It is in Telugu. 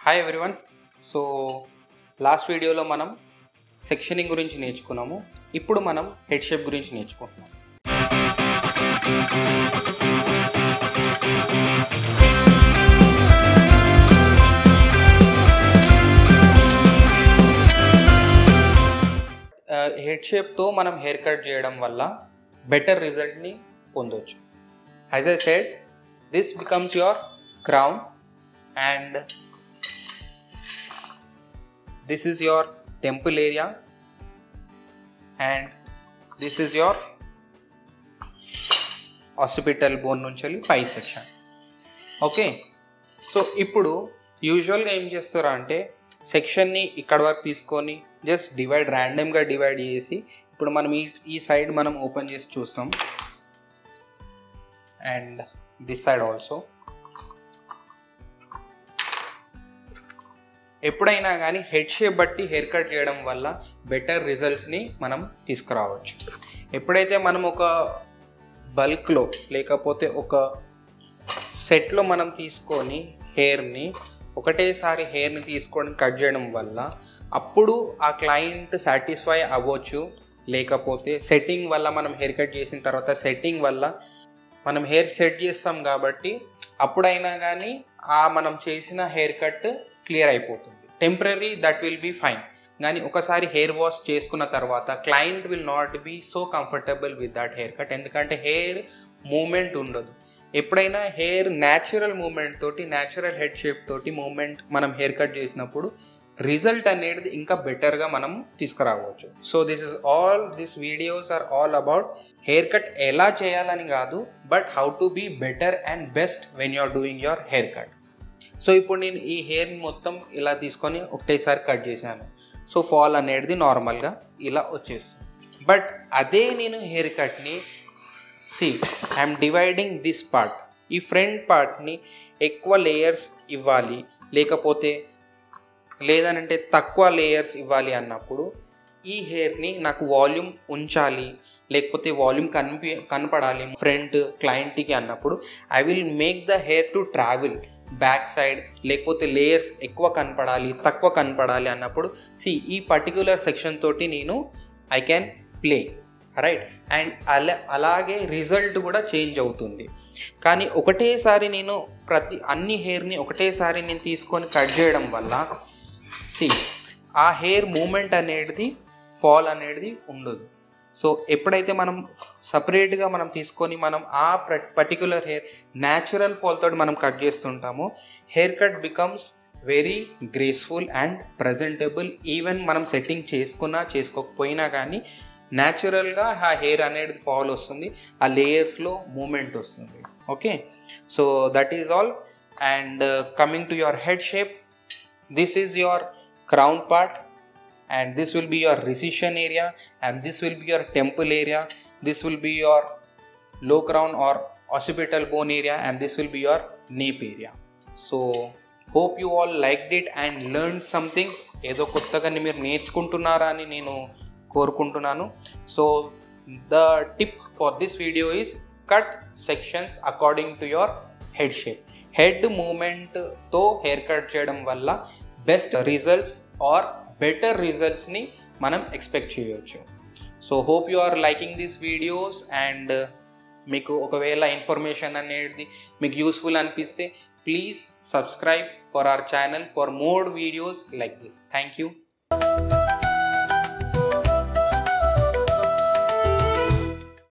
Hi everyone. సో లాస్ట్ వీడియోలో మనం సెక్షనింగ్ గురించి నేర్చుకున్నాము. ఇప్పుడు మనం హెడ్ షేప్ గురించి నేర్చుకుంటున్నాం. హెడ్ షేప్తో మనం హెయిర్ కట్ చేయడం వల్ల బెటర్ రిజల్ట్ని పొందవచ్చు. As I said, this becomes your crown and this is your temple area and this is your occipital bone nunchali pie section. Okay, so ఇప్పుడు యూజువల్గా ఏం చేస్తారా అంటే సెక్షన్ని ఇక్కడ వరకు తీసుకొని జస్ట్ ర్యాండమ్గా డివైడ్ చేసి ఇప్పుడు మనం ఈ సైడ్ మనం ఓపెన్ చేసి చూస్తాం అండ్ దిస్ సైడ్ ఆల్సో. ఎప్పుడైనా కానీ హెడ్ షేప్ బట్టి హెయిర్ కట్ చేయడం వల్ల బెటర్ రిజల్ట్స్ని మనం తీసుకురావచ్చు. ఎప్పుడైతే మనం ఒక బల్క్లో లేకపోతే ఒక సెట్లో మనం తీసుకొని ఒకటేసారి హెయిర్ని తీసుకొని కట్ చేయడం వల్ల అప్పుడు ఆ క్లయింట్ సాటిస్ఫై అవ్వచ్చు. లేకపోతే సెట్టింగ్ వల్ల మనం హెయిర్ కట్ చేసిన తర్వాత సెట్టింగ్ వల్ల మనం హెయిర్ సెట్ చేస్తాం కాబట్టి అప్పుడైనా కానీ మనం చేసిన హెయిర్ కట్ క్లియర్ అయిపోతుంది. Temporary that will be fine, కానీ ఒకసారి హెయిర్ వాష్ చేసుకున్న తర్వాత client will not be so comfortable with that hair cut. ఎందుకంటే హెయిర్ మూమెంట్ ఉండదు. ఎప్పుడైనా హెయిర్ న్యాచురల్ మూమెంట్ తోటి, న్యాచురల్ హెడ్ షేప్ తోటి మూమెంట్ మనం హెయిర్ కట్ చేసినప్పుడు రిజల్ట్ అనేది ఇంకా బెటర్గా మనం తీసుకురావచ్చు. So this videos are all about hair cut ఎలా చేయాలని కాదు, but how to be better and best when you are doing your hair cut. So ఇప్పుడు నేను ఈ హెయిర్ని మొత్తం ఇలా తీసుకొని ఒకటేసారి కట్ చేశాను. సో ఫాల్ అనేది నార్మల్గా ఇలా వచ్చేస్తుంది. బట్ అదే నేను hair Katni I'm dividing this part, ఈ ఫ్రంట్ పార్ట్ని ఎక్కువ లేయర్స్ ఇవ్వాలి లేదనంటే తక్కువ లేయర్స్ ఇవ్వాలి అన్నప్పుడు ఈ హెయిర్ని నాకు వాల్యూమ్ ఉంచాలి, లేకపోతే వాల్యూమ్ కనపడాలి ఫ్రంట్ క్లయింట్కి అన్నప్పుడు I will make the hair to travel back side, లేకపోతే లేయర్స్ ఎక్కువ కనపడాలి తక్కువ కనపడాలి అన్నప్పుడు ఈ పర్టిక్యులర్ సెక్షన్ తోటి నేను I can play right. And అలాగే రిజల్ట్ కూడా చేంజ్ అవుతుంది. కానీ ఒకటేసారి నేను అన్ని హెయిర్ని ఒకటేసారి నేను తీసుకొని కట్ చేయడం వల్ల ఆ హెయిర్ మూమెంట్ అనేది ఫాల్ అనేది ఉండదు. సో ఎప్పుడైతే మనం సపరేట్గా మనం తీసుకొని మనం ఆ పర్టిక్యులర్ హెయిర్ న్యాచురల్ ఫాల్ తోటి మనం కట్ చేస్తుంటామో haircut becomes very graceful and presentable. Even మనం సెట్టింగ్ చేసుకోకపోయినా కానీ న్యాచురల్గా ఆ హెయిర్ అనేది ఫాల్ వస్తుంది, ఆ లేయర్స్లో మూమెంట్ వస్తుంది. Okay, so that is all. And coming to your head shape, this is your crown part and this will be your recession area and this will be your temple area, this will be your low crown or occipital bone area and this will be your nape area. So hope you all liked it and learned something. ఏదో కొత్తగా మీరు నేర్చుకుంటున్నారా అని నేను కోరుకుంటున్నాను. So the tip for this video is cut sections according to your head shape. Head మూమెంట్తో హెయిర్ కట్ చేయడం వల్ల బెస్ట్ రిజల్ట్స్ ఆర్ బెటర్ రిజల్ట్స్ని మనం ఎక్స్పెక్ట్ చేయవచ్చు. So hope you are liking these videos and మీకు ఒకవేళ ఇన్ఫర్మేషన్ అనేది మీకు యూస్ఫుల్ అనిపిస్తే please subscribe for our channel for more videos like this. Thank you.